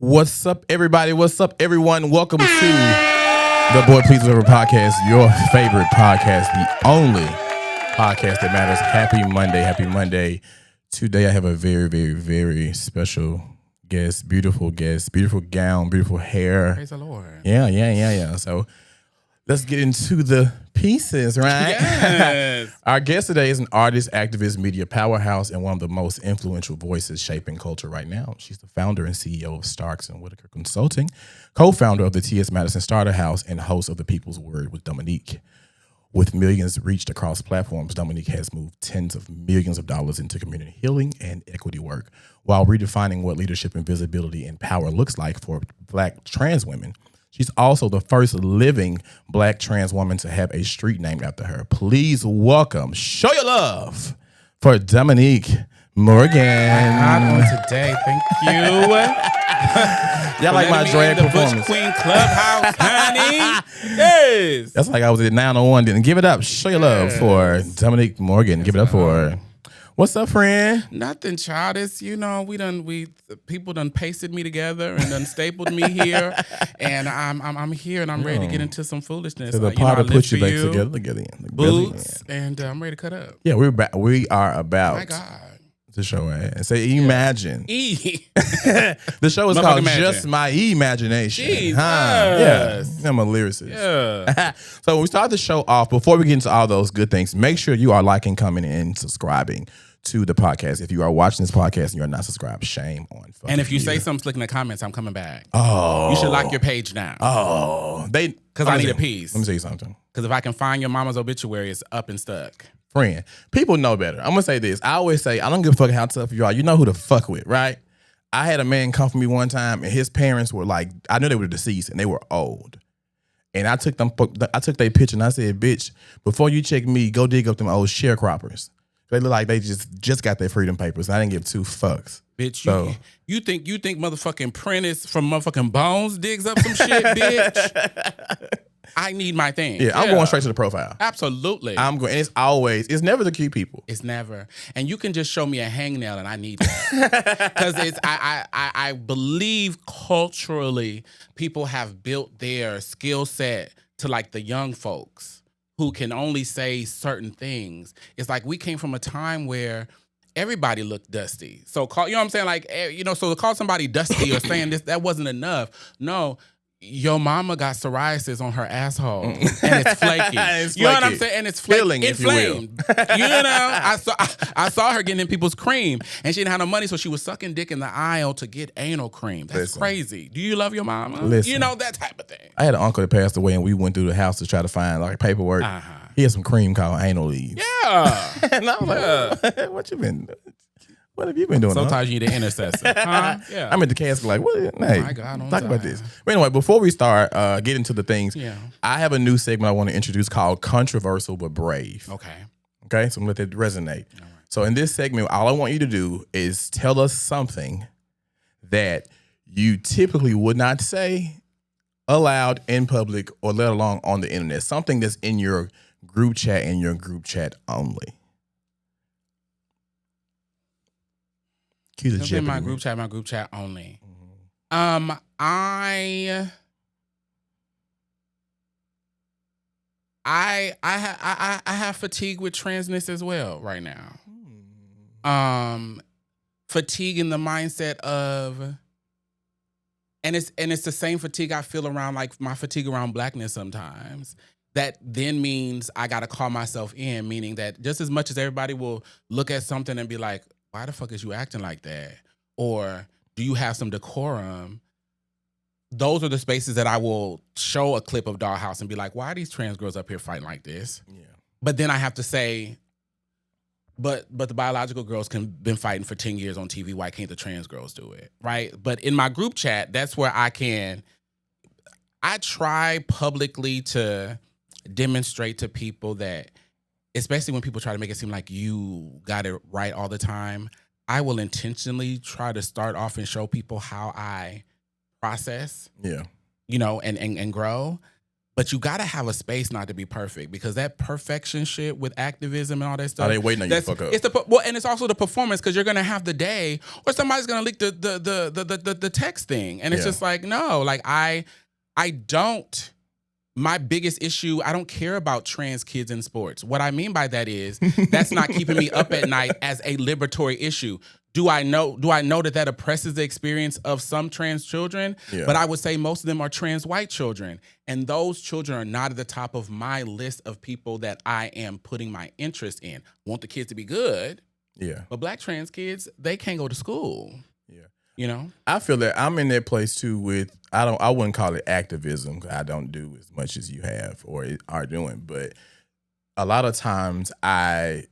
What's up, everybody? What's up, everyone? Welcome to the Boy Please Whatever podcast, your favorite podcast, the only podcast that matters. Happy Monday. Happy Monday. Today, I have a very, very, very special guest, beautiful gown, beautiful hair. Praise the Lord. Yeah. So let's get into the pieces, right? Yes. Our guest today is an artist, activist, media powerhouse, and one of the most influential voices shaping culture right now. She's the founder and CEO of Starks and Whitaker Consulting, co-founder of the T.S. Madison Starter House, and host of The People's Word with Dominique. With millions reached across platforms, Dominique has moved tens of millions of dollars into community healing and equity work while redefining what leadership and visibility and power looks like for Black trans women. She's also the first living Black trans woman to have a street named after her. Please welcome, show your love for Dominique Morgan. God on today. Thank you. Y'all like my drag the performance? Bush Queen Clubhouse, honey. Yes. That's like I was at 901. Didn't give it up. Show your love for Dominique Morgan. Give it up for her. What's up, friend? Nothing childish. You know, people done pasted me together and done stapled me here. And I'm here and I'm ready to get into some foolishness. So the Potter put you back together. Boots, and I'm ready to cut up. Yeah, we're back. We are about My God. the show, right? And say imagine. The show is Motherfucking called imagine. Just My Imagination. Jesus. Yeah, I'm a lyricist. Yeah. So when we start the show off, before we get into all those good things, make sure you are liking, commenting, and subscribing to the podcast. If you are watching this podcast and you're not subscribed, shame on fucking And if you you. say something slick in the comments, I'm coming back. Oh. You should lock your page now. Because I need a piece. Let me tell you something. Because if I can find your mama's obituary, it's up and stuck. Friend, people know better. I'm gonna say this. I always say, I don't give a fuck how tough you are. You know who to fuck with, right? I had a man come for me one time, and his parents were like, I knew they were deceased, and they were old. And I took their picture, and I said, bitch, before you check me, go dig up them old sharecroppers. They look like they just got their freedom papers. I didn't give two fucks. Bitch, you think motherfucking Prentice from motherfucking Bones digs up some shit, bitch? I need my thing. Yeah, I'm going straight to the profile. Absolutely. I'm going, and it's never the cute people. It's never. And you can just show me a hangnail, and I need that. Because I believe culturally people have built their skill set to like the young folks who can only say certain things. It's like we came from a time where everybody looked dusty. So you know what I'm saying? Like, so to call somebody dusty or saying this, that wasn't enough. No. Your mama got psoriasis on her asshole, and it's flaky. You know what I'm saying? And it's flaky. Inflamed. You know, I saw her getting in people's cream, and she didn't have no money, so she was sucking dick in the aisle to get anal cream. That's crazy. Do you love your mama? Listen, you know, that type of thing. I had an uncle that passed away, and we went through the house to try to find like paperwork. He had some cream called anal leaves. Yeah. And I was like, what have you been doing? Sometimes you need an intercessor. Huh? Yeah. I'm at the casket like, what? Hey, my God, talk about this. But anyway, before we start, get into the things, I have a new segment I want to introduce called Controversial but Brave. Okay, so I'm going to let that resonate. All right. So in this segment, all I want you to do is tell us something that you typically would not say aloud in public or let alone on the internet. Something that's in your group chat and your group chat only. In my group chat only. Mm-hmm. I have fatigue with transness as well right now. Fatigue in the mindset of, and it's the same fatigue I feel around like my fatigue around Blackness sometimes. That then means I gotta call myself in, meaning that just as much as everybody will look at something and be like, why the fuck is you acting like that? Or do you have some decorum? Those are the spaces that I will show a clip of Dollhouse and be like, why are these trans girls up here fighting like this? Yeah. But then I have to say, but the biological girls been fighting for 10 years on TV. Why can't the trans girls do it? Right? But in my group chat, that's where I try publicly to demonstrate to people that, especially when people try to make it seem like you got it right all the time, I will intentionally try to start off and show people how I process, and grow. But you gotta have a space not to be perfect, because that perfection shit with activism and all that stuff. Oh, they waiting on you to fuck up. It's and it's also the performance, because you're gonna have the day or somebody's gonna leak the text thing, and it's just like, no, like I don't. My biggest issue, I don't care about trans kids in sports. What I mean by that is that's not keeping me up at night as a liberatory issue. Do I know that oppresses the experience of some trans children? Yeah. But I would say most of them are trans white children. And those children are not at the top of my list of people that I am putting my interest in. I want the kids to be good. Yeah. But black trans kids, they can't go to school. Yeah. You know? I feel that I'm in that place too with, I wouldn't call it activism. I don't do as much as you have or are doing. But a lot of times I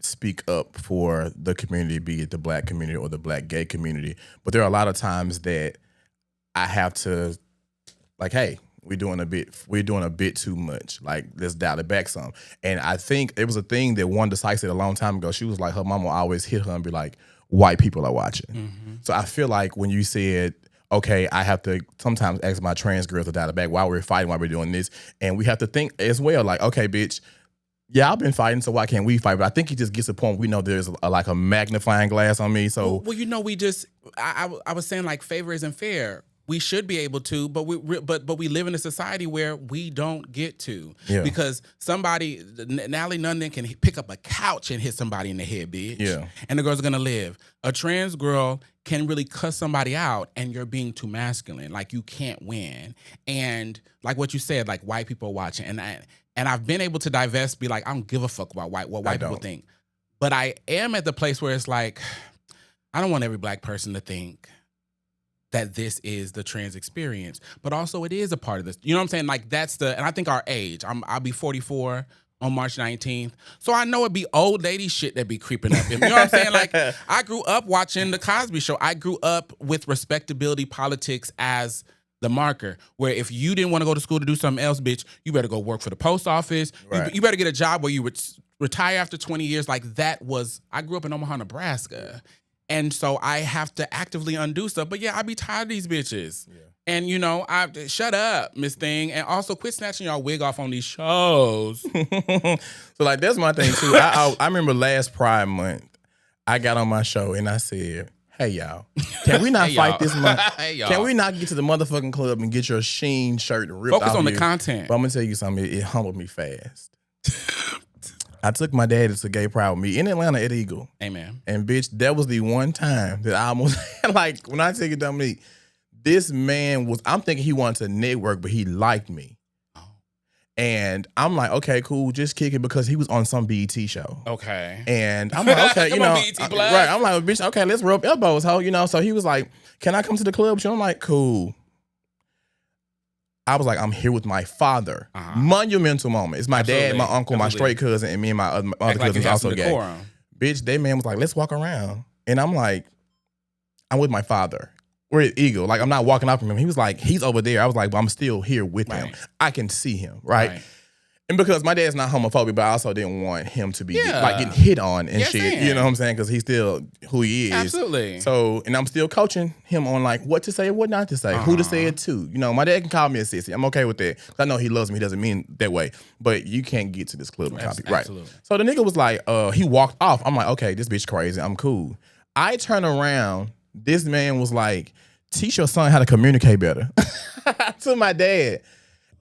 speak up for the community, be it the black community or the black gay community. But there are a lot of times that I have to, like, hey, we're doing a bit too much. Like, let's dial it back some. And I think it was a thing that one Decisive said a long time ago. She was like, her mama always hit her and be like, white people are watching. Mm-hmm. So I feel like when you said, okay, I have to sometimes ask my trans girls to dial it back while we're fighting, while we're doing this. And we have to think as well, like, okay, bitch, yeah, I've been fighting, so why can't we fight? But I think it just gets to the point we know there's like a magnifying glass on me. So well, you know, we just I was saying, like, favor isn't fair. We should be able to, but we live in a society where we don't get to. Yeah. Because somebody, Nally Nunden, can pick up a couch and hit somebody in the head, bitch. Yeah. And the girl's gonna live. A trans girl can really cuss somebody out, and you're being too masculine. Like, you can't win. And like what you said, like, white people are watching, and I've been able to divest, be like, I don't give a fuck about what white people think. But I am at the place where it's like, I don't want every black person to think that this is the trans experience, but also it is a part of this. You know what I'm saying? Like, and I think our age, I'll be 44 on March 19th. So I know it'd be old lady shit that be creeping up. You know what I'm saying? Like, I grew up watching The Cosby Show. I grew up with respectability politics as the marker, where if you didn't want to go to school to do something else, bitch, you better go work for the post office. Right. You better get a job where you would retire after 20 years. Like, I grew up in Omaha, Nebraska. And so I have to actively undo stuff. But yeah, I be tired of these bitches. Yeah. And, you know, shut up, Miss Thing. And also quit snatching y'all wig off on these shows. So, like, that's my thing, too. I remember last Pride Month, I got on my show and I said, hey, y'all, can we not fight this month? Hey, y'all. Can we not get to the motherfucking club and get your Sheen shirt ripped off? Focus on here? The content. But I'm going to tell you something. It humbled me fast. I took my daddy to Gay Pride with me in Atlanta at Eagle. Amen. And bitch, that was the one time that I almost, like, when I take it Dominique, this man I'm thinking he wanted to network, but he liked me. Oh. And I'm like, okay, cool, just kick it, because he was on some BET show. Okay. And I'm like, okay, you know, right. I'm like, bitch, okay, let's rub elbows, ho, you know. So he was like, can I come to the club? I'm like, cool. I was like, I'm here with my father. Uh-huh. Monumental moment. It's my dad, my uncle, my straight cousin, and me and my other cousins also gay. Bitch, that man was like, let's walk around. And I'm like, I'm with my father. We're at Eagle. Like, I'm not walking up from him. He was like, he's over there. I was like, but I'm still here with him. I can see him, right? And because my dad's not homophobic, but I also didn't want him to be like getting hit on and shit. You know what I'm saying? Because he's still who he is. Absolutely. So, and I'm still coaching him on like what to say and what not to say, who to say it to. You know, my dad can call me a sissy. I'm okay with that. I know he loves me. He doesn't mean that way. But you can't get to this club and copy. Right. So the nigga was like, he walked off. I'm like, okay, this bitch crazy. I'm cool. I turn around. This man was like, teach your son how to communicate better to my dad.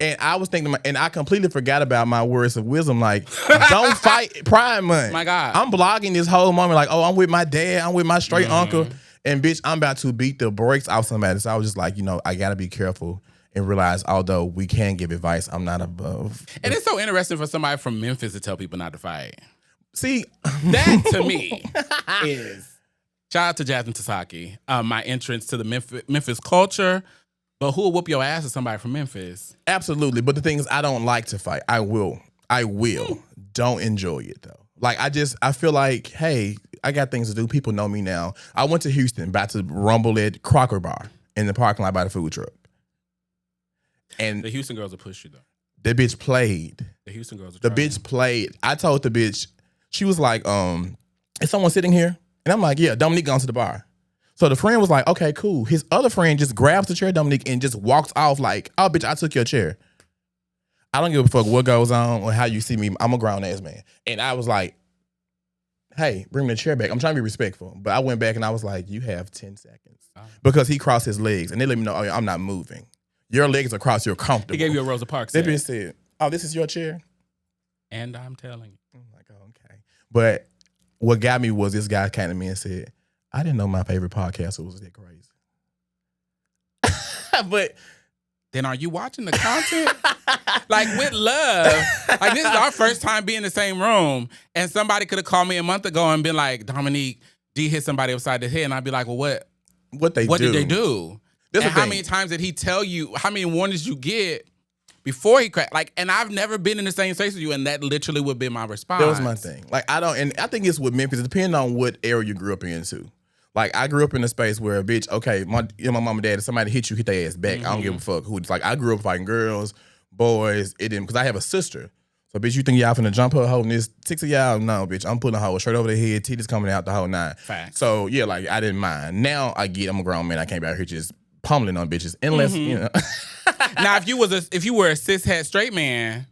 And I was thinking, and I completely forgot about my words of wisdom. Like, don't fight Pride Month. My God. I'm blogging this whole moment like, oh, I'm with my dad. I'm with my straight uncle. And bitch, I'm about to beat the brakes off somebody. So I was just like, you know, I got to be careful and realize, although we can give advice, I'm not above. And it's so interesting for somebody from Memphis to tell people not to fight. See, that to me is, shout out to Jasmine Tasaki, my entrance to the Memphis culture. But who will whoop your ass is somebody from Memphis. Absolutely. But the thing is, I don't like to fight. I will. Don't enjoy it, though. Like, I feel like, hey, I got things to do. People know me now. I went to Houston, about to rumble at Crocker Bar in the parking lot by the food truck. And the Houston girls will push you, though. The bitch played. The Houston girls are The bitch played. I told the bitch, she was like, is someone sitting here? And I'm like, yeah, Dominique gone to the bar. So the friend was like, okay, cool. His other friend just grabs the chair, Dominique, and just walks off like, oh, bitch, I took your chair. I don't give a fuck what goes on or how you see me. I'm a grown ass man. And I was like, hey, bring the chair back. I'm trying to be respectful. But I went back and I was like, you have 10 seconds. Because he crossed his legs and they let me know, oh, I'm not moving. Your legs are crossed, you're comfortable. He gave you a Rosa Parks. That bitch said, oh, this is your chair? And I'm telling you. I'm like, oh, okay. But what got me was this guy came to me and said, I didn't know my favorite podcaster was that crazy. But then are you watching the content? Like, with love. Like, this is our first time being in the same room. And somebody could have called me a month ago and been like, Dominique, D hit somebody upside the head. And I'd be like, well, what did they do? And how many times did he tell you? How many warnings you get before he cracked? Like, and I've never been in the same space with you. And that literally would be my response. That was my thing. Like, and I think it's with Memphis. It depends on what area you grew up in, too. Like, I grew up in a space where, bitch, okay, my mom and dad, if somebody hit you, hit their ass back. I don't give a fuck who. It's like, I grew up fighting girls, boys. It didn't, because I have a sister. So, bitch, you think y'all finna jump her holding this? 6 of y'all? No, bitch. I'm putting a hoe straight over the head, titties coming out the whole nine. Facts. So, yeah, like, I didn't mind. Now, I'm a grown man. I can't be out here just pummeling on bitches. Unless, you know. Now, if you were a cishet straight man,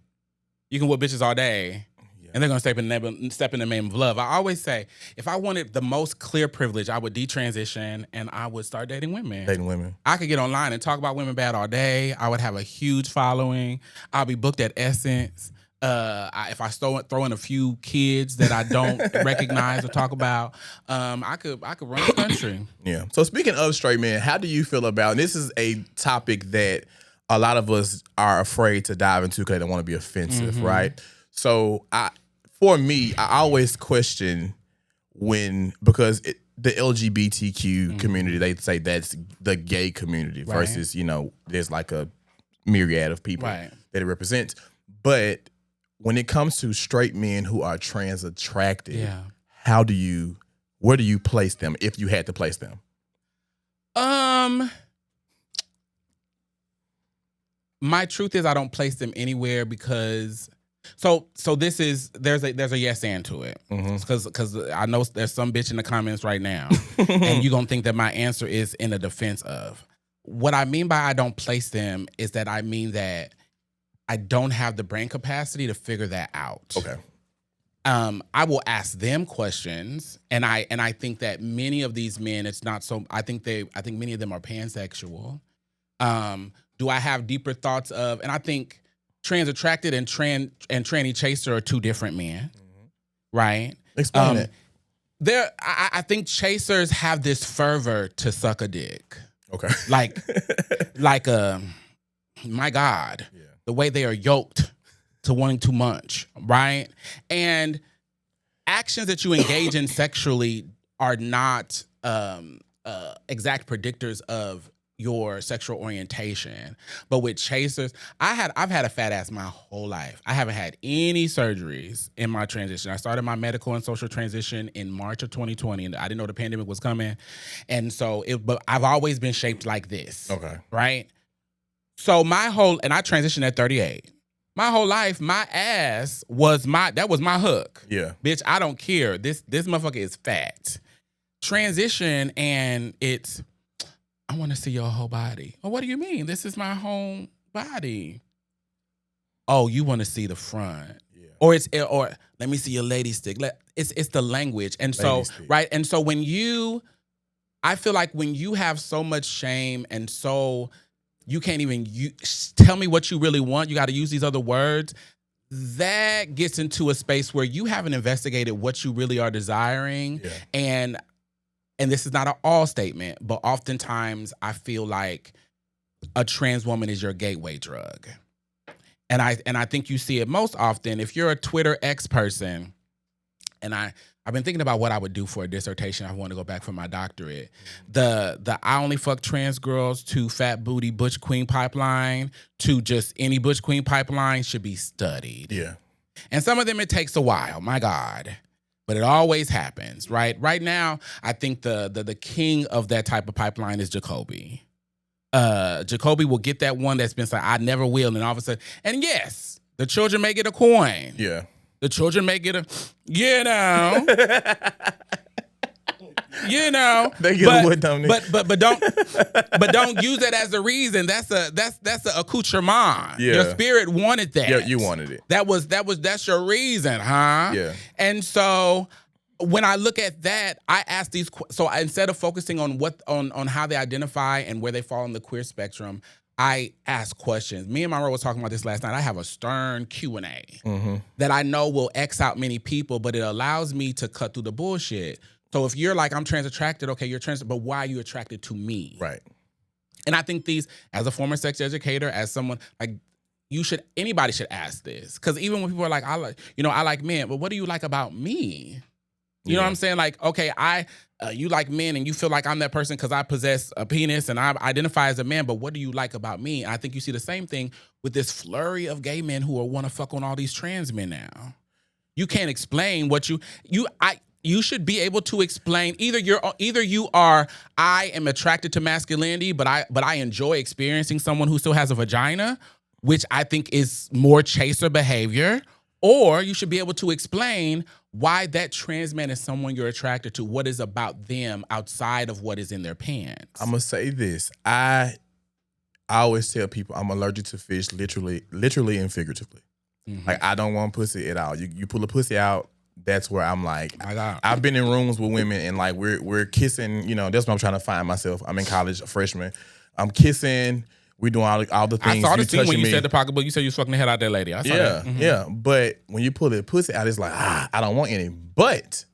you can whip bitches all day. And they're going to step in the name of love. I always say, if I wanted the most clear privilege, I would detransition and I would start dating women. I could get online and talk about women bad all day. I would have a huge following. I'll be booked at Essence. If I throw in a few kids that I don't recognize or talk about, I could run the country. Yeah. So speaking of straight men, how do you feel about, and this is a topic that a lot of us are afraid to dive into because they don't want to be offensive, right? So for me, I always question because the LGBTQ community, they say that's the gay community versus, there's like a myriad of people that it represents. But when it comes to straight men who are trans attracted, where do you place them if you had to place them? My truth is I don't place them anywhere because so there's a yes and to it because I know there's some bitch in the comments right now and you're gonna think that my answer is in a defense of. What I mean by I don't place them is that I mean that I don't have the brain capacity to figure that out. Okay. I will ask them questions, and I think that many of these men, it's not so. I think many of them are pansexual. Do I have deeper thoughts of? And I think trans attracted and tranny chaser are two different men, right? Explain it. I think chasers have this fervor to suck a dick. Okay. Like my God, the way they are yoked to wanting too much, right? And actions that you engage in sexually are not exact predictors of your sexual orientation. But with chasers, I've had a fat ass my whole life. I haven't had any surgeries in my transition. I started my medical and social transition in March of 2020, and I didn't know the pandemic was coming. And so but I've always been shaped like this. Okay. Right? So and I transitioned at 38. My whole life, my ass was my hook. Yeah. Bitch, I don't care. This motherfucker is fat. Transition and it's, I want to see your whole body. Oh, what do you mean? This is my whole body. Oh, you want to see the front. Yeah. Or let me see your lady stick. It's the language. And so, right? And so I feel like when you have so much shame and so you can't even tell me what you really want, you got to use these other words, that gets into a space where you haven't investigated what you really are desiring. Yeah. And this is not an all statement, but oftentimes I feel like a trans woman is your gateway drug. And I think you see it most often if you're a Twitter X person, and I've been thinking about what I would do for a dissertation. I want to go back for my doctorate. The I only fuck trans girls to fat booty butch queen pipeline to just any butch queen pipeline should be studied. Yeah. And some of them it takes a while, my God. But it always happens, right? Right now, I think the king of that type of pipeline is Jacoby. Jacoby will get that one that's been like, I never will, and all of a sudden, and yes, the children may get a coin. Yeah. The children may get a, You know, They get with Dominique. but don't use that as a reason. That's a accoutrement. Yeah. Your spirit wanted that. Yeah, you wanted it. That's your reason, huh? Yeah. And so when I look at that, I ask these. So instead of focusing on on how they identify and where they fall in the queer spectrum, I ask questions. Me and Monroe was talking about this last night. I have a stern Q&A that I know will X out many people, but it allows me to cut through the bullshit. So if you're like, I'm trans attracted, okay, you're trans, but why are you attracted to me? Right. And I think these, as a former sex educator, as someone like, anybody should ask this. Because even when people are like, I like men, but what do you like about me? You know what I'm saying? Like, okay, you like men and you feel like I'm that person because I possess a penis and I identify as a man, but what do you like about me? And I think you see the same thing with this flurry of gay men who want to fuck on all these trans men now. You can't explain what you should be able to explain. Either you are, I am attracted to masculinity, but I enjoy experiencing someone who still has a vagina, which I think is more chaser behavior. Or you should be able to explain why that trans man is someone you're attracted to. What is about them outside of what is in their pants? I'm gonna say this. I always tell people I'm allergic to fish, literally and figuratively. Like I don't want pussy at all. You pull a pussy out, that's where I'm like. I've been in rooms with women and like we're kissing. You know, that's what I'm trying to find myself. I'm in college, a freshman. I'm kissing. We doing all the things. I saw the you scene when you me. said the pocketbook. You said you was fucking the head out that lady. I saw that. Yeah. But when you pull the pussy out, it's like, I don't want any. But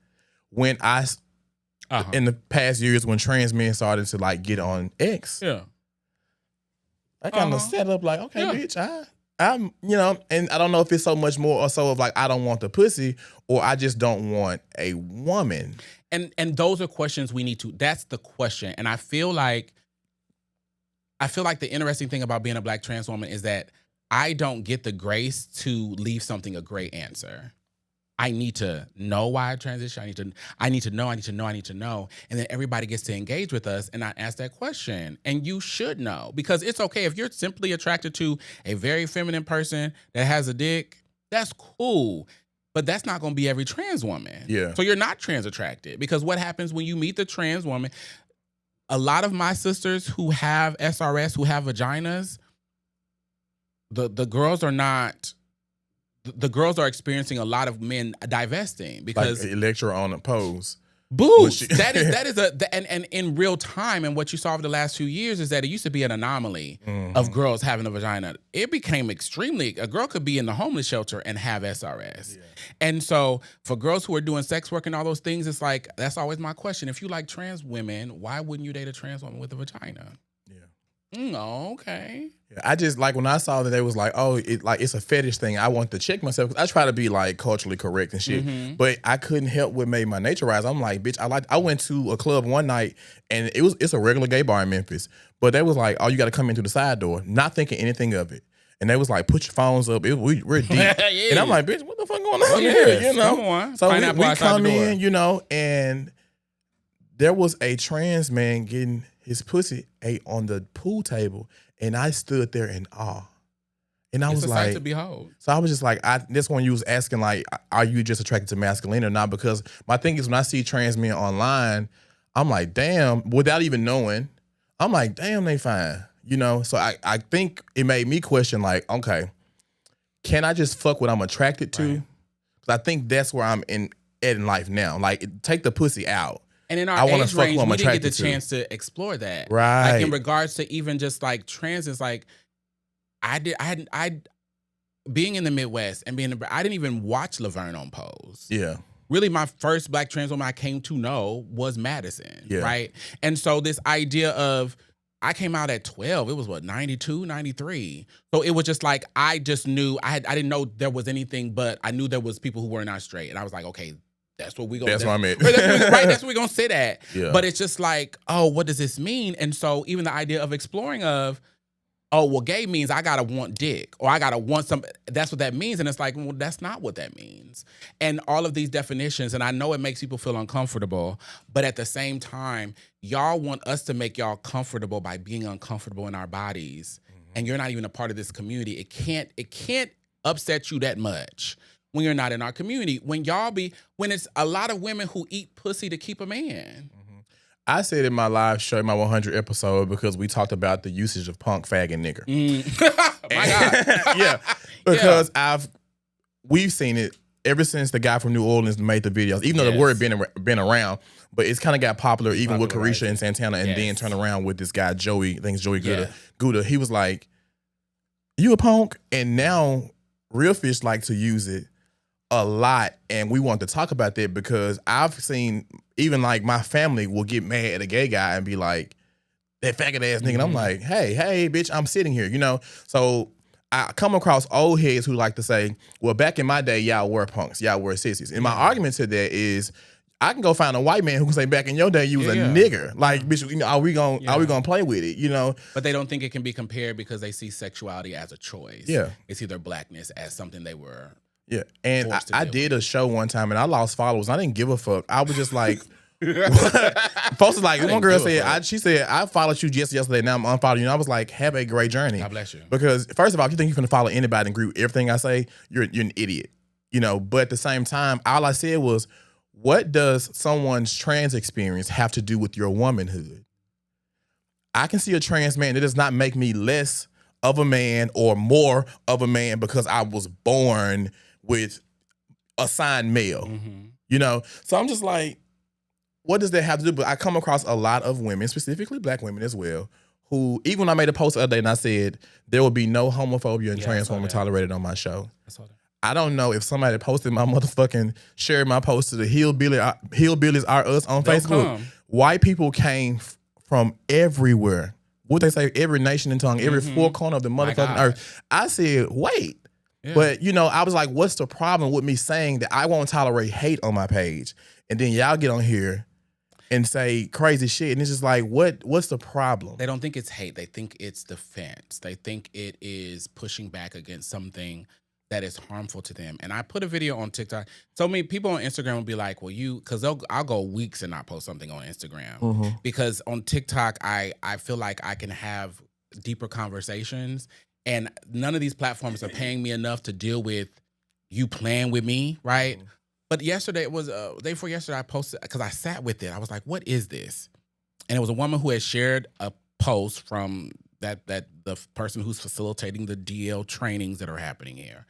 when in the past years, when trans men started to like get on X, I kind of set up like, okay, bitch, I'm, and I don't know if it's so much more or so of like, I don't want the pussy or I just don't want a woman. And those are questions we need to, that's the question. And I feel like the interesting thing about being a Black trans woman is that I don't get the grace to leave something a great answer. I need to know why I transition. I need to know. And then everybody gets to engage with us and I ask that question. And you should know, because it's okay if you're simply attracted to a very feminine person that has a dick, that's cool. But that's not going to be every trans woman. Yeah. So you're not trans attracted, because what happens when you meet the trans woman, a lot of my sisters who have SRS, who have vaginas, the girls are not. The girls are experiencing a lot of men divesting because like lecture on a pose. Boots. That is and in real time, and what you saw over the last few years is that it used to be an anomaly of girls having a vagina. It became a girl could be in the homeless shelter and have SRS. Yeah. And so for girls who are doing sex work and all those things, it's like, that's always my question. If you like trans women, why wouldn't you date a trans woman with a vagina? Okay. Yeah, I just like when I saw that they was like, oh, it's a fetish thing. I want to check myself because I try to be like culturally correct and shit, but I couldn't help what made my nature rise. I'm like, bitch, I went to a club one night and it's a regular gay bar in Memphis, but they was like, oh, you got to come in through the side door, not thinking anything of it. And they was like, put your phones up. We're deep. Yeah. And I'm like, bitch, what the fuck going on here? You know? Come on. So we come in, and there was a trans man getting his pussy ate on the pool table, and I stood there in awe. And I was like, sight to behold. So I was just like, this one you was asking like, are you just attracted to masculine or not? Because my thing is when I see trans men online, I'm like, damn, without even knowing, I'm like, damn, they fine. So I think it made me question like, okay, can I just fuck what I'm attracted to? Because I think that's where I'm at in life now. Like, take the pussy out. And in our age range, we didn't get the chance to explore that. Right. Like in regards to even just like trans, it's like being in the Midwest and I didn't even watch Laverne on Pose. Yeah. Really, my first Black trans woman I came to know was Madison. Yeah. Right. And so this idea of, I came out at 12. It was 92, 93. So it was just like, I just knew, I didn't know there was anything, but I knew there was people who were not straight. And I was like, okay, that's what we're going to That's where I'm at. That's where we're going to sit at. Yeah. But it's just like, oh, what does this mean? And so even the idea of exploring of, oh, well, gay means I got to want dick or I got to want some, that's what that means. And it's like, well, that's not what that means. And all of these definitions, and I know it makes people feel uncomfortable, but at the same time, y'all want us to make y'all comfortable by being uncomfortable in our bodies. And you're not even a part of this community. It can't upset you that much when you're not in our community. When it's a lot of women who eat pussy to keep a man. I said in my live show, my 100 episode, because we talked about the usage of punk, fag, and nigger. My God. Yeah, because we've seen it ever since the guy from New Orleans made the videos. Even though the word been around, but it's kind of got popular even with Carisha and Santana, and then turn around with this guy Joey. I think it's Joey Gouda. He was like, "You a punk?" And now Real Fish like to use it a lot, and we want to talk about that because I've seen even like my family will get mad at a gay guy and be like, "That faggot ass nigga." And I'm like, hey, bitch, I'm sitting here, you know? So I come across old heads who like to say, well, back in my day, y'all were punks, y'all were sissies. And my argument to that is, I can go find a white man who can say back in your day you was a nigger. Like, bitch, you know, are we gonna play with it? You know? But they don't think it can be compared because they see sexuality as a choice. Yeah. They see their blackness as something they were. Yeah. And I did a show one time and I lost followers. I didn't give a fuck. I was just like, folks was like, one girl said, she said, I followed you just yesterday, now I'm unfollowing you. And I was like, have a great journey. God bless you. Because first of all, if you think you're gonna follow anybody and agree with everything I say, you're an idiot. You know, but at the same time, all I said was, what does someone's trans experience have to do with your womanhood? I can see a trans man. It does not make me less of a man or more of a man because I was born with assigned male. You know? So I'm just like, what does that have to do? But I come across a lot of women, specifically black women as well, who, even when I made a post the other day and I said, there will be no homophobia and trans women tolerated on my show. I don't know if somebody posted my motherfucking, shared my post to the Hillbillies Are Us on Facebook. White people came from everywhere. What they say, every nation and tongue, every four corner of the motherfucking earth. I said, wait. But, you know, I was like, what's the problem with me saying that I won't tolerate hate on my page? And then y'all get on here and say crazy shit. And it's just like, what's the problem? They don't think it's hate. They think it's defense. They think it is pushing back against something that is harmful to them. And I put a video on TikTok. So many people on Instagram will be like, well, because I'll go weeks and not post something on Instagram. Because on TikTok, I feel like I can have deeper conversations. And none of these platforms are paying me enough to deal with you playing with me, right? But yesterday, it was day before yesterday, I posted, because I sat with it. I was like, what is this? And it was a woman who had shared a post from that the person who's facilitating the DL trainings that are happening here.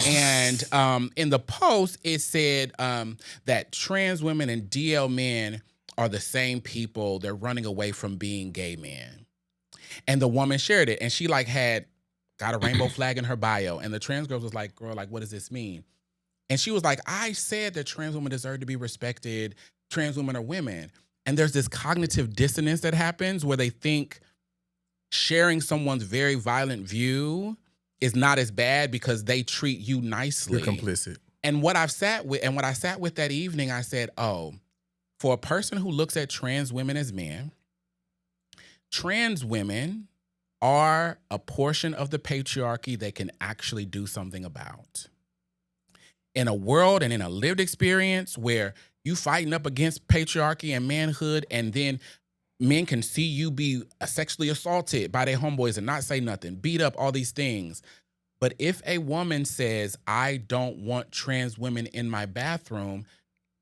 And in the post, it said that trans women and DL men are the same people. They're running away from being gay men. And the woman shared it, and she like got a rainbow flag in her bio. And the trans girl was like, girl, like, what does this mean? And she was like, I said that trans women deserve to be respected. Trans women are women. And there's this cognitive dissonance that happens where they think sharing someone's very violent view is not as bad because they treat you nicely. You're complicit. And what I sat with that evening, I said, oh, for a person who looks at trans women as men, trans women are a portion of the patriarchy they can actually do something about. In a world and in a lived experience where you fighting up against patriarchy and manhood, and then men can see you be sexually assaulted by their homeboys and not say nothing, beat up, all these things. But if a woman says, I don't want trans women in my bathroom,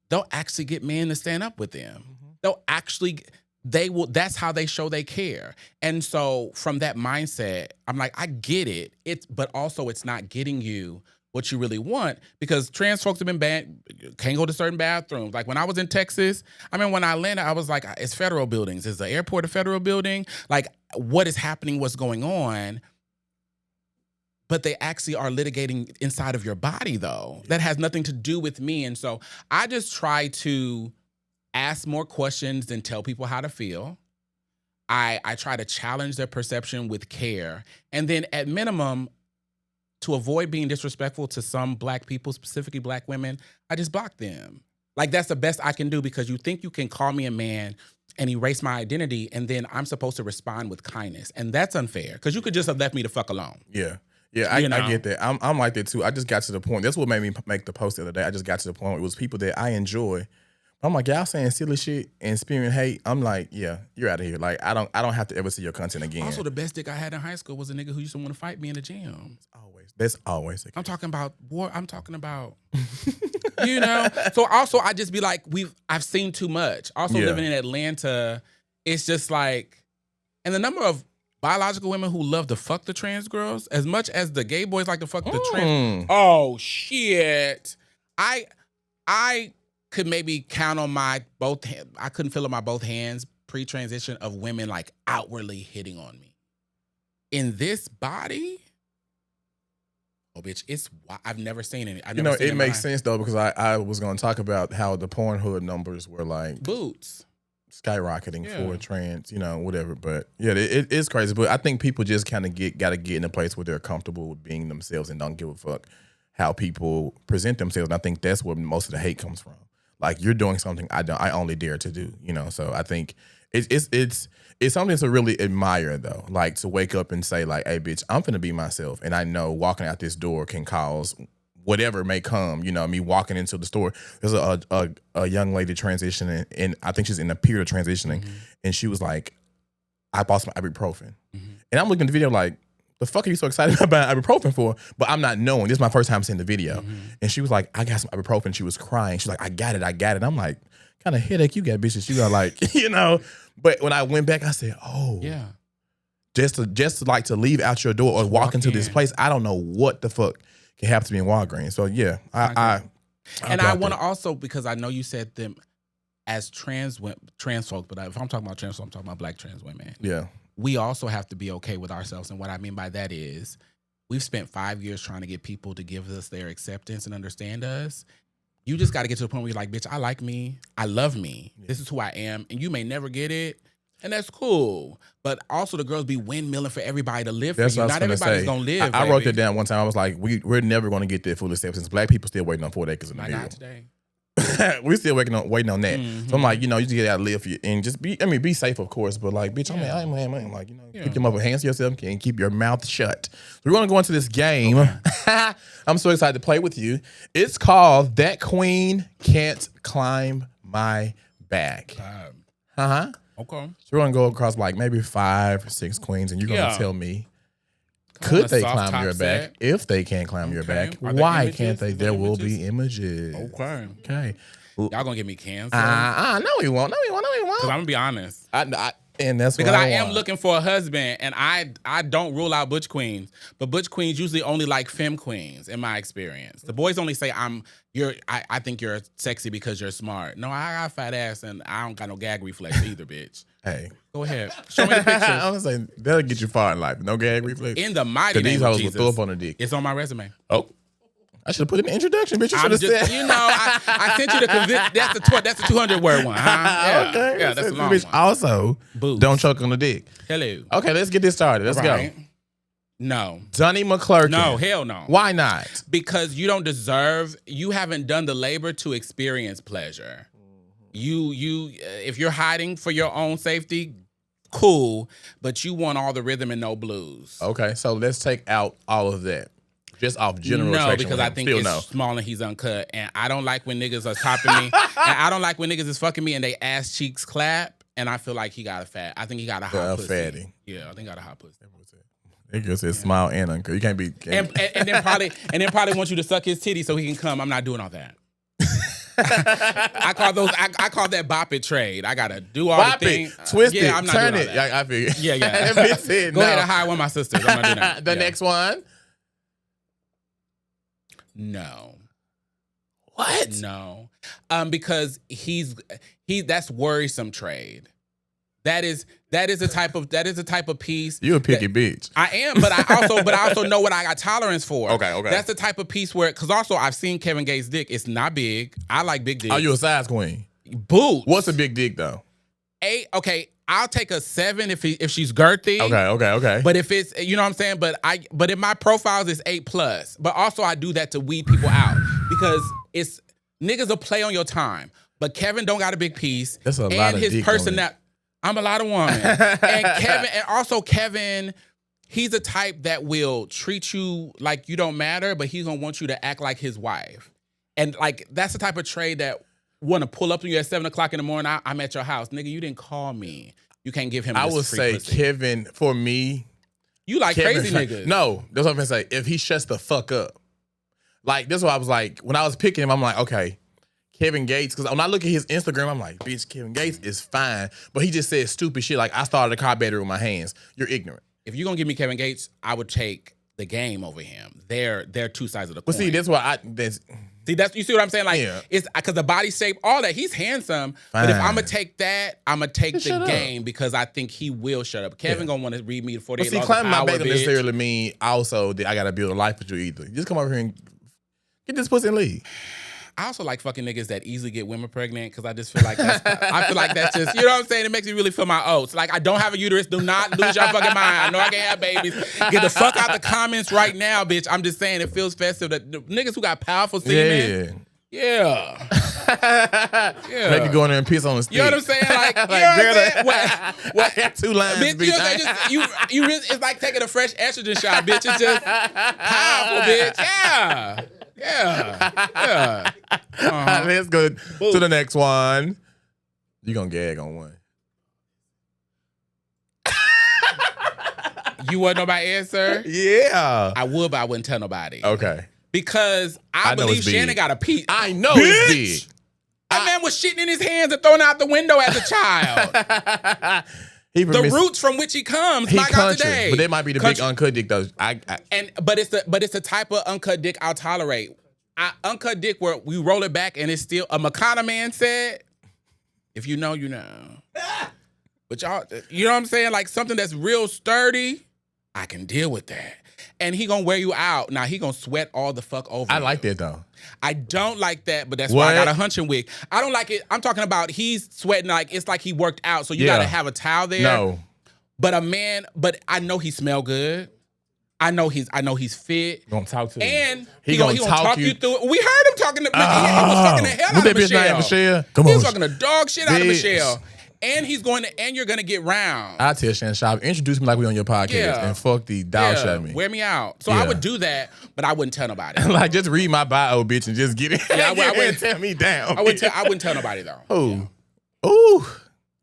they'll actually get men to stand up with them. They'll actually... that's how they show they care. And so from that mindset, I'm like, I get it. But also it's not getting you what you really want, because trans folks have been banned, can't go to certain bathrooms. Like when I was in Texas, I mean, when I landed, I was like, it's federal buildings. Is the airport a federal building? Like, what is happening? What's going on? But they actually are litigating inside of your body, though. That has nothing to do with me. And so I just try to ask more questions than tell people how to feel. I try to challenge their perception with care. And then at minimum, to avoid being disrespectful to some black people, specifically black women, I just block them. Like, that's the best I can do, because you think you can call me a man and erase my identity, and then I'm supposed to respond with kindness. And that's unfair, because you could just have left me the fuck alone. Yeah. Yeah, I get that. I'm like that too. I just got to the point. That's what made me make the post the other day. I just got to the point where it was people that I enjoy. I'm like, y'all saying silly shit and spewing hate. I'm like, yeah, you're out of here. Like, I don't have to ever see your content again. Also, the best dick I had in high school was a nigga who used to want to fight me in the gym. That's always the case. I'm talking about war. I'm talking about You know? So also I just be like, I've seen too much. Also Yeah. living in Atlanta, it's just like, and the number of biological women who love to fuck the trans girls, as much as the gay boys like to fuck the trans. Oh shit. I could maybe count on my both hands. I couldn't feel on my both hands pre-transition of women like outwardly hitting on me. In this body, oh bitch, I've never seen it. You know, it makes sense though, because I was gonna talk about how the Pornhub numbers were like boots skyrocketing for trans, you know, whatever. But yeah, it is crazy. But I think people just kind of gotta get in a place where they're comfortable with being themselves and don't give a fuck how people present themselves. And I think that's where most of the hate comes from. Like, you're doing something I only dare to do, you know. So I think it's something to really admire though. Like, to wake up and say like, hey bitch, I'm finna be myself. And I know walking out this door can cause whatever may come, you know, me walking into the store. There's a young lady transitioning, and I think she's in the period of transitioning, and she was like, I bought some ibuprofen. And I'm looking at the video like, the fuck are you so excited about ibuprofen for? But I'm not knowing. This is my first time seeing the video. And she was like, I got some ibuprofen. She was crying. She's like, I got it. I'm like, kind of headache you got, bitches. You got like, you know. But when I went back, I said, oh. Yeah. Just to like to leave out your door or walk into this place, I don't know what the fuck can happen to me in Walgreens. So yeah, I want to also, because I know you said them as trans folk, but if I'm talking about trans folk, I'm talking about Black trans women. Yeah. We also have to be okay with ourselves. And what I mean by that is, we've spent 5 years trying to get people to give us their acceptance and understand us. You just got to get to the point where you're like, bitch, I like me. I love me. Yeah. This is who I am. And you may never get it. And that's cool. But also the girls be windmilling for everybody to live for you. Not everybody's going to live, I wrote that down one time. I was like, we're never going to get that full acceptance. Black people still waiting on 4 acres in the middle. Not today. We're still waiting on that. So I'm like, you know, you just gotta live for you and just be safe, of course. But like, bitch, I'm like, you know, keep your mother hands to yourself and keep your mouth shut. So we're gonna go into this game. Okay. I'm so excited to play with you. It's called That Queen Can't Climb My Back. Okay. So we're gonna go across like maybe 5 or 6 queens, and you're gonna tell me, could they climb your back? If they can't climb your back, why can't they? There will be images. Okay. Y'all gonna get me canceled? No, we won't. Because I'm gonna be honest. And that's because I am looking for a husband, and I don't rule out butch queens, but butch queens usually only like femme queens in my experience. The boys only say I think you're sexy because you're smart. No, I got a fat ass and I don't got no gag reflex either, bitch. Hey, go ahead. Show me the pictures. I'm gonna say that'll get you far in life. No gag reflex. In the mighty name of Jesus. These hoes will throw up on a dick. It's on my resume. Oh. I should have put it in the introduction, bitch. You should have said. You know, I sent you the convince. That's the 200-word one. Huh? Yeah. Okay. Yeah, that's a long bitch. one. Also, Boobs. Don't choke on the dick. Hello. Okay, let's get this started. Let's go. No. Donnie McClurkin. No, hell no. Why not? Because you don't deserve. You haven't done the labor to experience pleasure. You if you're hiding for your own safety, cool. But you want all the rhythm and no blues. Okay, so let's take out all of that. Just off general No, because I think it's small and he's uncut. And I don't like when niggas are topping me. And I don't like when niggas is fucking me and they ass cheeks clap. And I feel like he got a fat. I think he got a hot pussy. Fatty. Yeah, I think he got a hot pussy. Nigga said smile and uncut. You can't be. And then probably want you to suck his titty so he can come. I'm not doing all that. I call that bop it trade. I gotta do all the things. Twist it, I'm not turn it. I figure. Yeah. Go ahead and hire one of my sisters. I'm not doing that. The next one. No. What? No. Because that's worrisome trade. That is a type of piece. You a picky bitch. I am, but I also know what I got tolerance for. Okay. That's the type of piece where, because also I've seen Kevin Gates' dick. It's not big. I like big dicks. Are you a size queen? Boots. What's a big dick though? 8. Okay. I'll take a 7 if she's girthy. Okay. But if it's, you know what I'm saying? But in my profiles, it's 8+. But also I do that to weed people out because it's niggas will play on your time. But Kevin don't got a big piece. That's a lot of his personality. I'm a lot of woman. And Kevin, he's a type that will treat you like you don't matter, but he's gonna want you to act like his wife. And like that's the type of trade that want to pull up to you at 7:00 in the morning. I'm at your house, nigga. You didn't call me. You can't give him. I would say pussy. Kevin, for me, you like Kevin, crazy niggas. No, that's what I'm gonna say. If he shuts the fuck up, Like, that's why I was like, when I was picking him, I'm like, okay, Kevin Gates. Because when I look at his Instagram, I'm like, bitch, Kevin Gates is fine. But he just said stupid shit like, I started a car battery with my hands. You're ignorant. If you're going to give me Kevin Gates, I would take the game over him. They're two sides of the coin. But see, that's why you see what I'm saying? Like, Yeah. it's because the body shape, all that. He's handsome. But if I'm going to take that, I'm going to take the game because I think he will shut up. Kevin going to want to read me the 48 see, laws climbing my of power, back doesn't necessarily mean also that I got to build a life with you either. Just come over here and get this pussy and leave. I also like fucking niggas that easily get women pregnant because I just feel like that's just, you know what I'm saying? It makes me really feel my oats. Like, I don't have a uterus. Do not lose your fucking mind. I know I can't have babies. Get the fuck out the comments right now, bitch. I'm just saying it feels festive that the niggas who got powerful semen. Yeah. Yeah. Make you go in there and piss on the stick. You know what I'm saying? Like, you know what I'm saying? What? I got 2 lines, Bitch, you know what I'm saying? You really, it's like taking a fresh estrogen shot, bitch. It's just powerful, bitch. Yeah. Yeah. Uh-huh. Let's go to the next one. You gonna gag on one. You want to know my answer? Yeah. I would, but I wouldn't tell nobody. Okay. Because I believe Shannon got a piece. I know bitch! it's big. That man was shitting in his hands and throwing out the window as a child. The roots from which he comes, my God, today. But that might be the big uncut dick though. But it's the type of uncut dick I'll tolerate. Uncut dick where we roll it back and it's still a Makana man said, if you know, you know. But y'all, you know what I'm saying? Like something that's real sturdy, I can deal with that. And he gonna wear you out. Now he gonna sweat all the fuck over. I like that though. I don't like that, but that's why I got a hunching wig. I don't like it. I'm talking about he's sweating like it's like he worked out, so you gotta have a towel there. No. But but I know he smell good. I know he's fit. Gonna talk to you. And he gonna talk you through it. We heard him talking to he was fucking the hell out of Michelle. Come he on. was fucking the dog shit out of Michelle. And you're gonna get round. I tell Shannon Sharp, introduce me like we on your podcast and fuck the dog shot me. Wear me out. So I would do that, but I wouldn't tell nobody. Like just read my bio, bitch, and just get it. Yeah, I wouldn't tear me down. I wouldn't tell nobody though. Oh. Yeah. Ooh.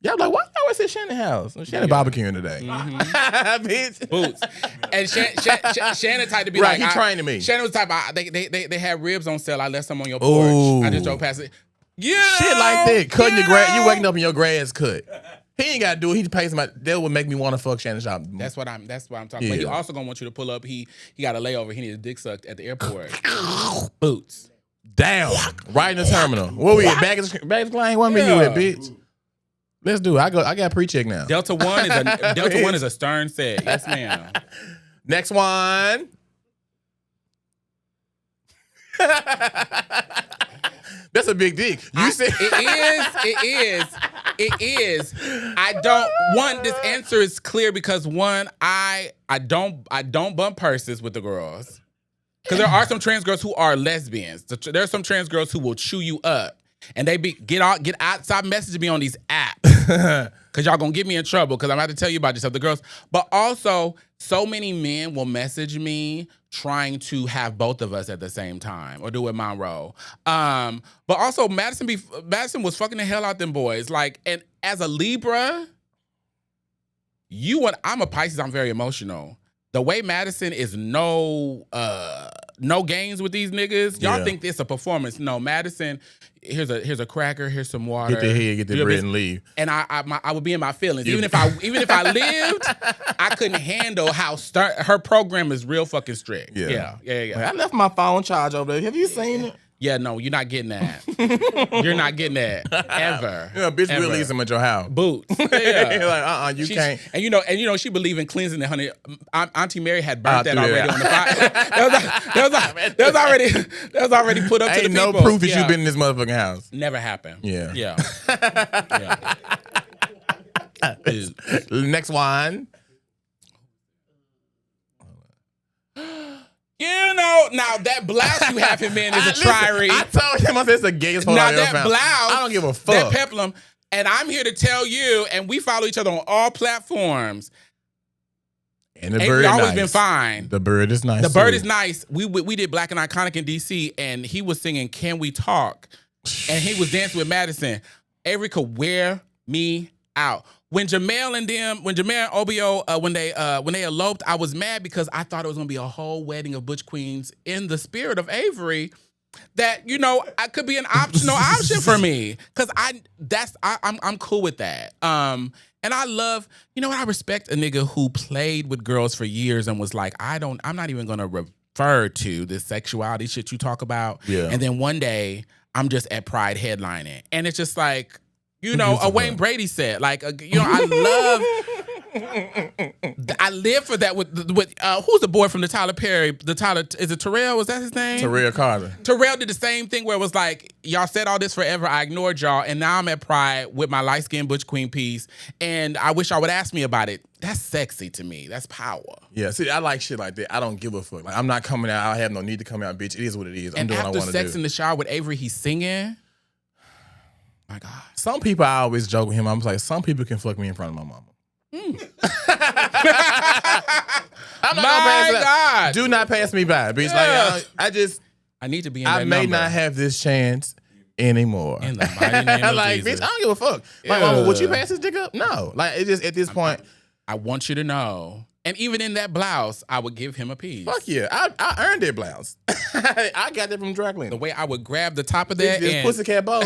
Y'all like, why y'all always at Shannon house? Shannon barbecuing today. Bitch. Boots. And Shannon type to be right, like, he training me. Shannon was type of, they had ribs on sale. I left some on your porch. I just drove past it. Yeah. Shit like that. Cutting your grass. You waking up and your grass cut. He ain't got to do it. He pays my. That would make me want to fuck Shannon Sharp. That's what I'm talking about. He also gonna want you to pull up. He got a layover. He needs a dick sucked at the airport. Boots. Down. Right in the terminal. Where we at? Baggage claim? What minute you at, bitch? Let's do it. I got pre-check now. Delta 1 is a stern set. Yes, ma'am. Next one. That's a big dick. You said it is. This answer is clear because I don't bump purses with the girls. Because there are some trans girls who are lesbians. There are some trans girls who will chew you up. And they get out, stop messaging me on these apps. Because y'all gonna get me in trouble because I'm about to tell you about this other girls. But also, so many men will message me trying to have both of us at the same time or do it Monroe. But also, Madison was fucking the hell out them boys. Like, and as a Libra, I'm a Pisces, I'm very emotional. The way Madison is no games with these niggas, y'all think it's a performance. No, Madison, here's a cracker, here's some water. Get the head, get the bread, and leave. And I would be in my feelings. Even if I lived, I couldn't handle how her program is real fucking strict. Yeah. I left my phone charge over there. Have you seen it? Yeah, no, you're not getting that. You're not getting that ever. Yeah, bitch, we'll leave them at your house. Boots. Yeah. You're you can't. And you know, she believe in cleansing it, honey. Auntie Mary had burnt that already on the fire. that was already put up to the people. Ain't no proof that you've been in this motherfucking house. Never happened. Yeah. Next one. You know, now that blouse you have him in is a trireme. I told him I said it's the gayest photo I ever found. Blouse, I don't give a fuck. That peplum, and I'm here to tell you, and we follow each other on all platforms. And the bird is always nice. Been fine. The bird is nice. The bird is nice. We did Black and Iconic in DC, and he was singing "Can We Talk," and he was dancing with Madison. Avery could wear me out. when Jamel and Obio, when they eloped, I was mad because I thought it was gonna be a whole wedding of Butch Queens in the spirit of Avery. That I could be an optional option for me because I'm cool with that. And I love I respect a nigga who played with girls for years and was like, I'm not even gonna refer to this sexuality shit you talk about. Yeah. And then one day I'm just at Pride headlining, and it's just like a Wayne Brady said, like I live for that with who's the boy from the Tyler Perry? Is it Terrell? Was that his name? Terrell Carter. Terrell did the same thing where it was like, y'all said all this forever, I ignored y'all, and now I'm at Pride with my light-skinned Butch Queen piece, and I wish y'all would ask me about it. That's sexy to me. That's power. Yeah, see, I like shit like that. I don't give a fuck. Like, I'm not coming out. I have no need to come out, bitch. It is what it is. I'm doing what I want to do. And after sex in the shower with Avery, he's singing. My God. Some people, I always joke with him. I'm like, some people can fuck me in front of my mama. I'm not gonna pass that. Do not pass me by, bitch. Yeah. Like I need to be in that I may number. not have this chance anymore. In the mighty name of like, Jesus. bitch, I don't give a fuck. My mama, would you pass this dick up? No. Like, it just at this point. I want you to know. And even in that blouse, I would give him a piece. Fuck yeah. I earned that blouse. I got that from dry cleaning. The way I would grab the top of that and Pussycat bow.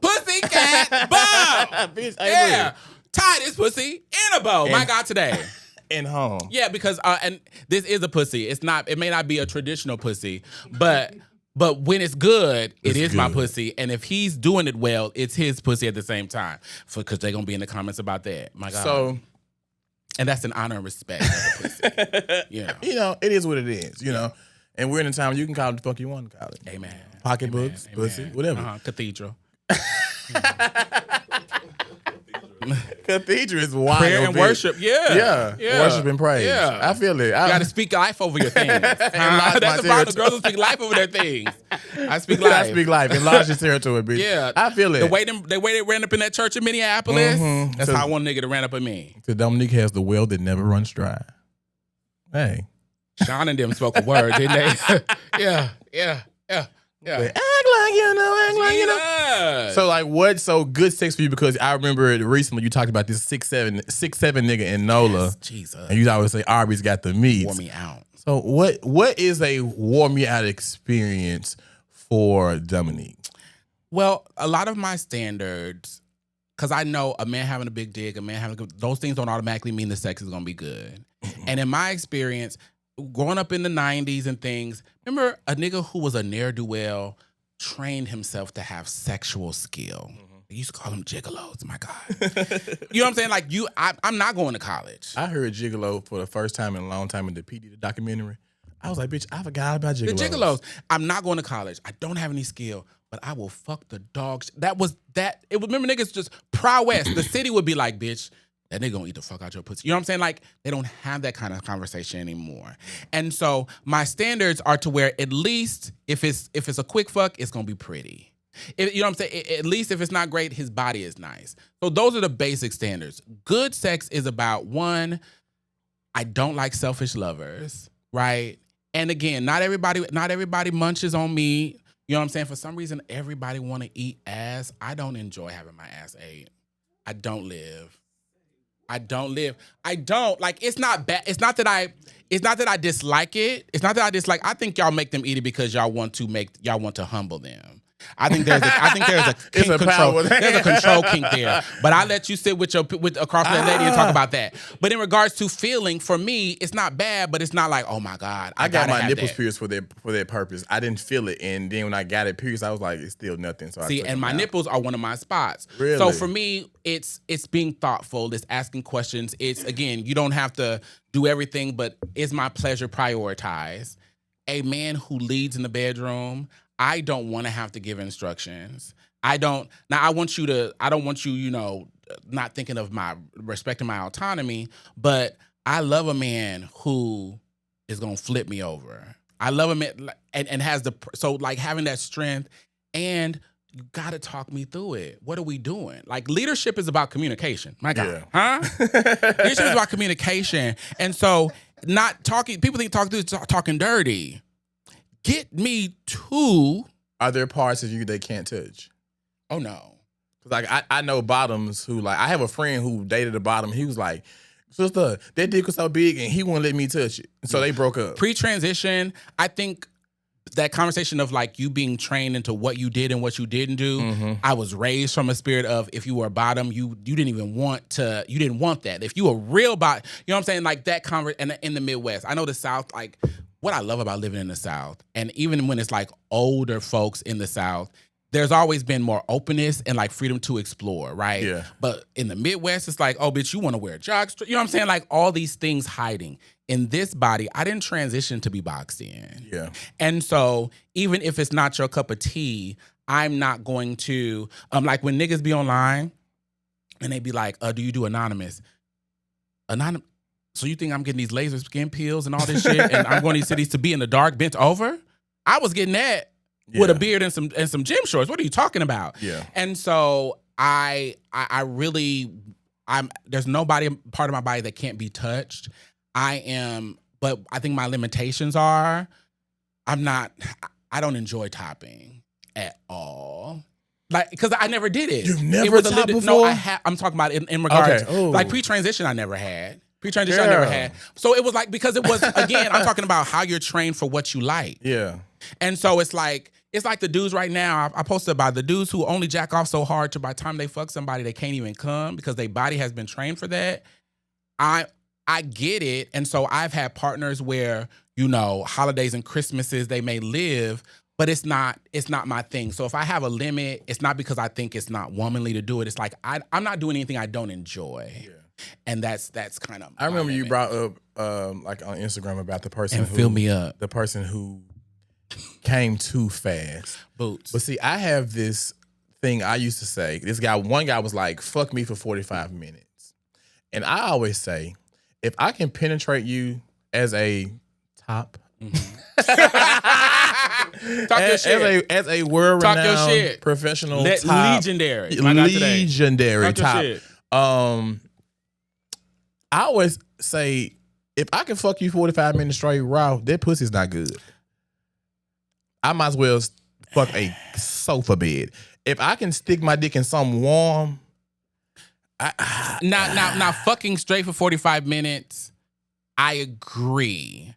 Pussycat bow. Bitch, Yeah. Tie this pussy in a bow. My God, today. And home. Yeah, because and this is a pussy. It may not be a traditional pussy, but when it's good, it is my pussy. And if he's doing it well, it's his pussy at the same time. Because they're gonna be in the comments about that. My God. So, and that's an honor and respect of the pussy. Yeah. It is what it is, know. And we're in a time where you can call it the fuck you want to call it. Amen. Pocketbooks, pussy, whatever. Cathedral. Cathedral is wild. Prayer and worship. Yeah. Worship and praise. Yeah. I feel it. You got to speak life over your things. That's the problem. Girls who speak life over their things. I speak life. I speak life. Enlarge your territory, bitch. Yeah. I feel it. The way they ran up in that church in Minneapolis, that's how one nigga that ran up at me. So Dominique has the well that never runs dry. Hey. Sean and them spoke a word, didn't they? Yeah. They act like you know. So like, what's so good sex for you? Because I remember recently you talked about this 6'7" nigga in NOLA. Yes, Jesus. And you always say Arby's got the meat. Wore me out. So what is a wore me out experience for Dominique? Well, a lot of my standards, because I know a man having a big dick, those things don't automatically mean the sex is gonna be good. And in my experience, growing up in the 90s and things, remember a nigga who was a ne'er-do-well trained himself to have sexual skill. They used to call them gigolos, my God. You know what I'm saying? Like, I'm not going to college. I heard gigolo for the first time in a long time in the PD, the documentary. I was like, bitch, I forgot about gigolos. The gigolos. I'm not going to college. I don't have any skill, but I will fuck the dogs. Remember niggas just prowess. The city would be like, bitch, that nigga gonna eat the fuck out your pussy. You know what I'm saying? Like, they don't have that kind of conversation anymore. And so my standards are to where at least if it's a quick fuck, it's gonna be pretty. You know what I'm saying? At least if it's not great, his body is nice. So those are the basic standards. Good sex is about, one, I don't like selfish lovers, right? And again, not everybody munches on me. You know what I'm saying? For some reason, everybody want to eat ass. I don't enjoy having my ass ate. I don't live. Like, it's not bad. It's not that I dislike it. It's not that I dislike. I think y'all make them eat it because y'all want to humble them. I think there's a kink control. There's a control kink there. But I let you sit with across that lady and talk about that. But in regards to feeling, for me, it's not bad, but it's not like, oh my God, I got my nipples pierced for that purpose. I didn't feel it, and then when I got it pierced, I was like, it's still nothing. So see, and my nipples are one of my spots. Really? So for me, it's being thoughtful. It's asking questions. It's, again, you don't have to do everything, but is my pleasure prioritized? A man who leads in the bedroom, I don't want to have to give instructions. I don't want you, not thinking of respecting my autonomy, but I love a man who is going to flip me over. I love a man and has having that strength, and you got to talk me through it. What are we doing? Like, leadership is about communication. My God. Yeah. Huh? Leadership is about communication. And so not talking, people think talking dirty. Get me to. Are there parts of you they can't touch? Oh no. Cause like I know bottoms who like I have a friend who dated a bottom. He was like, sister, that dick was so big and he wouldn't let me touch it. So they broke up. Pre-transition, I think that conversation of like you being trained into what you did and what you didn't do. I was raised from a spirit of if you were a bottom, you didn't even want to, you didn't want that. If you were real bottom, you know what I'm saying? Like that and in the Midwest. I know the South, like what I love about living in the South, and even when it's like older folks in the South, there's always been more openness and like freedom to explore, right? Yeah. But in the Midwest, it's like, oh, bitch, you want to wear jogs? You know what I'm saying? Like all these things hiding. In this body, I didn't transition to be boxed in. Yeah. And so even if it's not your cup of tea, I'm not going to, like when niggas be online and they be like, do you do anonymous? Anonymous? So you think I'm getting these laser skin peels and all this shit and I'm going to these cities to be in the dark bent over? I was getting that. With a beard and some gym shorts. What are you talking about? Yeah. And so I really there's nobody part of my body that can't be touched. But I think my limitations are I don't enjoy topping at all. Like, because I never did it. You've never topped before? No, I'm talking about in regards like pre-transition I never had. Pre-transition I never had. So it was like, because it was, again, I'm talking about how you're trained for what you like. Yeah. And so it's like the dudes right now, I posted about the dudes who only jack off so hard to by the time they fuck somebody, they can't even come because their body has been trained for that. I get it. And so I've had partners where, you know, holidays and Christmases, they may live, but it's not my thing. So if I have a limit, it's not because I think it's not womanly to do it. It's like, I'm not doing anything I don't enjoy. Yeah. And that's kind of. I remember you brought up like on Instagram about the person who fill me up. The person who came too fast. Boots. But see, I have this thing I used to say. One guy was like, "Fuck me for 45 minutes," and I always say, if I can penetrate you as a top. Talk your shit. As a world-renowned professional top, legendary top. I always say, if I can fuck you 45 minutes straight raw, that pussy's not good. I might as well fuck a sofa bed. If I can stick my dick in something warm, now fucking straight for 45 minutes, I agree.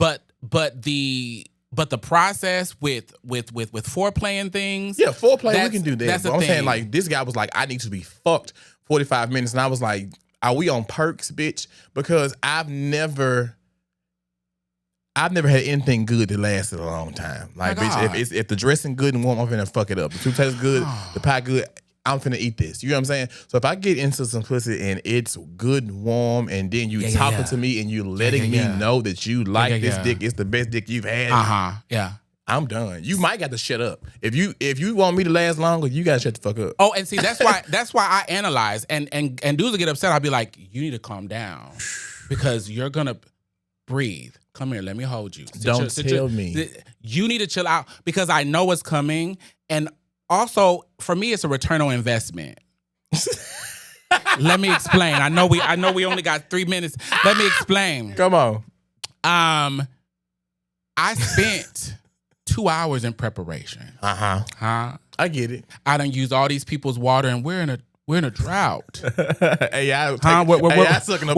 But the process with foreplay and things. Yeah, foreplay, we can do that. That's but I'm saying, like, this guy was like, I need to be fucked 45 minutes. And I was like, are we on perks, bitch? Because I've never had anything good that lasted a long time. Like, bitch, if the dressing good and warm, I'm finna fuck it up. The soup tastes good, the pie good, I'm finna eat this. You know what I'm saying? So if I get into some pussy and it's good and warm, and then you talking to me and you letting me know that you like this dick, it's the best dick you've had. Yeah. I'm done. You might got to shut up. If you want me to last longer, you gotta shut the fuck up. Oh, and see, that's why I analyze and dudes will get upset. I'll be like, you need to calm down because you're gonna breathe. Come here, let me hold you. Don't tell me. You need to chill out because I know what's coming. And also, for me, it's a return on investment. Let me explain. I know we only got 3 minutes. Let me explain. Come on. I spent 2 hours in preparation. I get it. I done used all these people's water, and we're in a drought. We're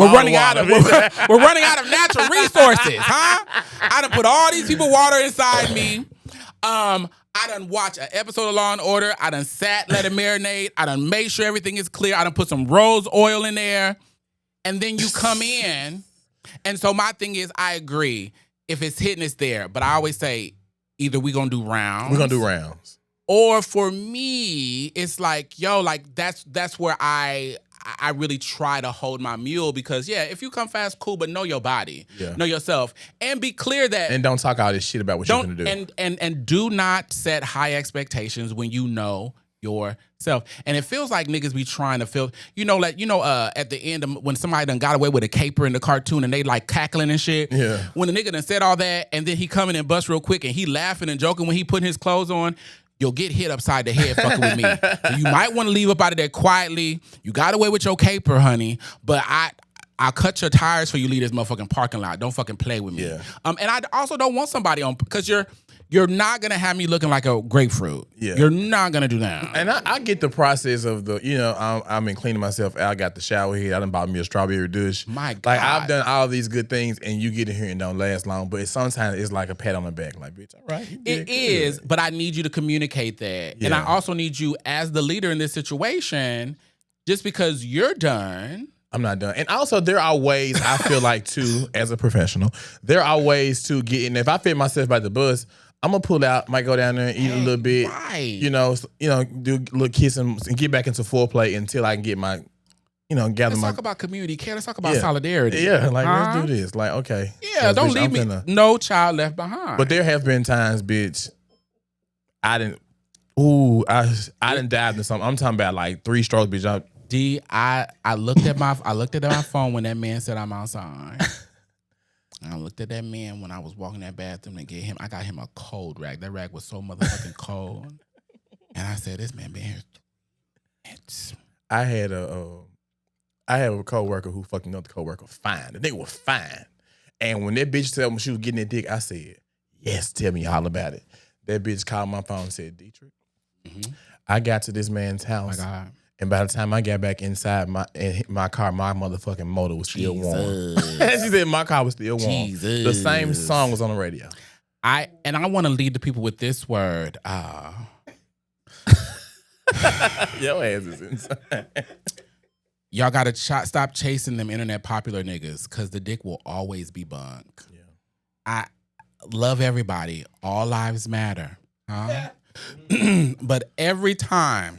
running out of natural resources, huh? I done put all these people water inside me. I done watched an episode of Law and Order. I done sat, let it marinate. I done made sure everything is clear. I done put some rose oil in there. And then you come in. And so my thing is, I agree. If it's hitting, it's there. But I always say, either we gonna do rounds. We're gonna do rounds. Or for me, it's like, yo, like that's where I really try to hold my mule because, yeah, if you come fast, cool, but know your body, know yourself, and be clear that... And don't talk all this shit about what you're going to do. And do not set high expectations when you know yourself. And it feels like niggas be trying to feel, at the end of, when somebody done got away with a caper in the cartoon and they like cackling and shit. Yeah. When the nigga done said all that and then he coming and bust real quick and he laughing and joking when he putting his clothes on, you'll get hit upside the head fucking with me. So you might want to leave up out of there quietly. You got away with your caper, honey, but I'll cut your tires for you leave this motherfucking parking lot. Don't fucking play with me. Yeah. And I also don't want somebody on, because you're You're not gonna have me looking like a grapefruit. Yeah. You're not gonna do that. And I get the process of the, I'm in cleaning myself out. I got the shower head. I done bought me a strawberry douche. My God. Like, I've done all these good things, and you get in here and don't last long. But sometimes it's like a pat on the back. Like, bitch, all right. It is, but I need you to communicate that. Yeah. And I also need you, as the leader in this situation, just because you're done. I'm not done. And also, there are ways, I feel like, too, as a professional, there are ways to get in. If I fit myself by the bus, I'm gonna pull out, might go down there and eat a little bit, right. do a little kiss and get back into foreplay until I can get my, gather Let's my. talk about community care. Let's talk about solidarity. Yeah, like let's do this. Like, okay. Yeah, don't leave me. No child left behind. But there have been times, bitch, I didn't dive into something. I'm talking about like 3 strokes, bitch. I looked at my phone when that man said I'm outside. I looked at that man when I was walking that bathroom to get him. I got him a cold rag. That rag was so motherfucking cold. And I said, this man been here. I had a coworker who fucking another coworker fine. The nigga was fine. And when that bitch told me she was getting that dick, I said, yes, tell me all about it. That bitch called my phone and said, Dietrich, I got to this man's house. Oh my God. And by the time I got back inside my car, my motherfucking motor was still warm. She said my car was still warm. Jesus. The same song was on the radio. I want to lead the people with this word. Your ass is insane. Y'all got to stop chasing them internet popular niggas because the dick will always be bunk. Yeah. I love everybody. All lives matter. Huh? But every time,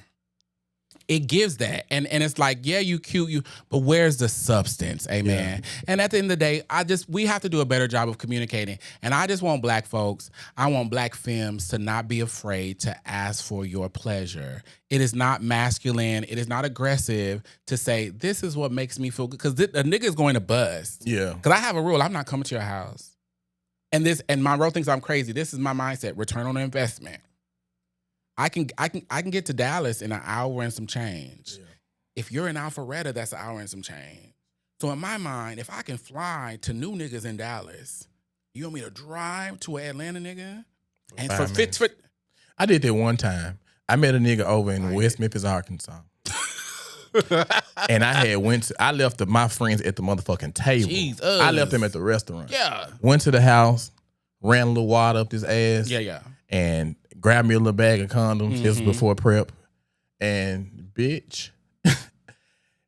it gives that. And it's like, yeah, you cute, but where's the substance? Amen. Yeah. And at the end of the day, we have to do a better job of communicating. And I just want black folks, I want black femmes to not be afraid to ask for your pleasure. It is not masculine. It is not aggressive to say, this is what makes me feel good. Because a nigga is going to bust. Yeah. Because I have a rule. I'm not coming to your house. And my bro thinks I'm crazy. This is my mindset. Return on investment. I can get to Dallas in an hour and some change. Yeah. If you're in Alpharetta, that's an hour and some change. So in my mind, if I can fly to new niggas in Dallas, you want me to drive to an Atlanta nigga? And for fit. I did that one time. I met a nigga over in West Memphis, Arkansas. And I left my friends at the motherfucking table. Jesus. I left them at the restaurant. Yeah. Went to the house, ran a little water up his ass. Yeah. And grabbed me a little bag of condoms. This was before prep. And bitch,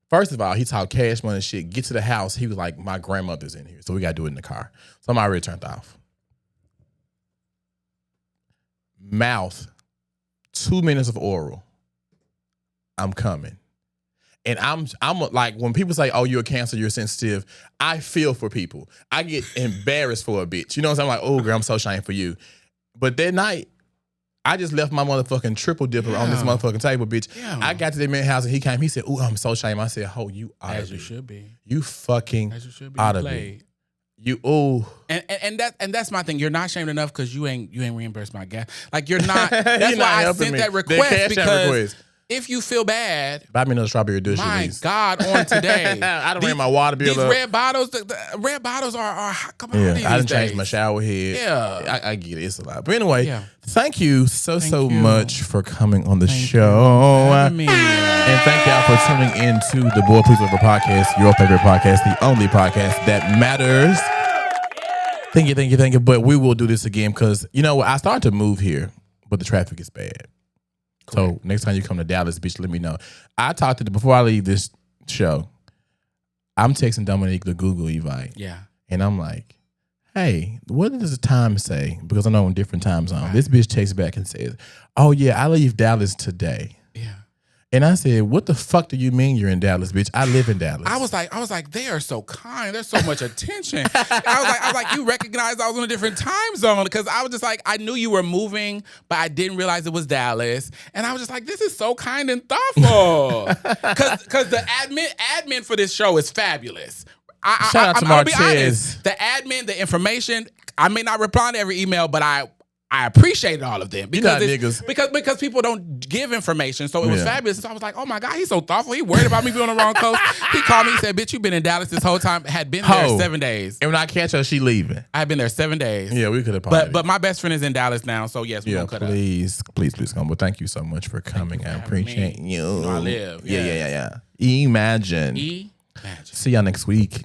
first of all, he talked cash money and shit. Get to the house. He was like, my grandmother's in here, so we got to do it in the car. So I'm already turned off. Mouth, 2 minutes of oral. I'm coming. And I'm like, when people say, oh, you're a Cancer, you're sensitive, I feel for people. I get embarrassed for a bitch. You know what I'm saying? I'm like, oh, girl, I'm so ashamed for you. But that night, I just left my motherfucking triple dipper on this motherfucking table, bitch. Yeah. I got to that man's house and he came. He said, "Ooh, I'm so ashamed." I said, "Oh, you out as of you it. Should be. You fucking as you should be out of it. You And that's my thing. You're not ashamed enough because you ain't reimbursed my gas. Like you're not. That's why I sent that request because if you feel bad, buy me another strawberry dish. My God, on today, I done ran my water bill. These up. red bottles, the red bottles are hot commodities. Yeah, I done changed my shower head. Yeah, I get it. It's a lot. But anyway, thank you so much for coming on the show. And thank y'all for tuning in to the Boy Please Over podcast, your favorite podcast, the only podcast that matters. Thank you. But we will do this again because, I started to move here, but the traffic is bad. Correct. So next time you come to Dallas, bitch, let me know. I talked to before I leave this show, I'm texting Dominique the Google invite. Yeah. And I'm like, hey, what does the time say? Because I know in different time zones. Right. This bitch texts back and says, oh yeah, I leave Dallas today. Yeah. And I said, what the fuck do you mean you're in Dallas, bitch? I live in Dallas. I was like, they are so kind. There's so much attention. I was like, you recognized I was in a different time zone because I was just like, I knew you were moving, but I didn't realize it was Dallas. And I was just like, this is so kind and thoughtful. Because the admin for this show is fabulous. Shout out to Martez. The admin, the information. I may not reply to every email, but I I appreciated all of them because You know, niggas. because people don't give information. So it was Yeah. fabulous. So I was like, oh my God, he's so thoughtful. He worried about me being on the wrong coast. He called me. He said, bitch, you been in Dallas this whole time. Had been there Ho. 7 days. And when I catch her, she leaving. I had been there 7 days. Yeah, we could have partied. But my best friend is in Dallas now. So yes, we yeah, gonna cut up. please come. Well, thank you so much for coming. I appreciate you. You know I live. Yeah. Imagine. Imagine. See y'all next week.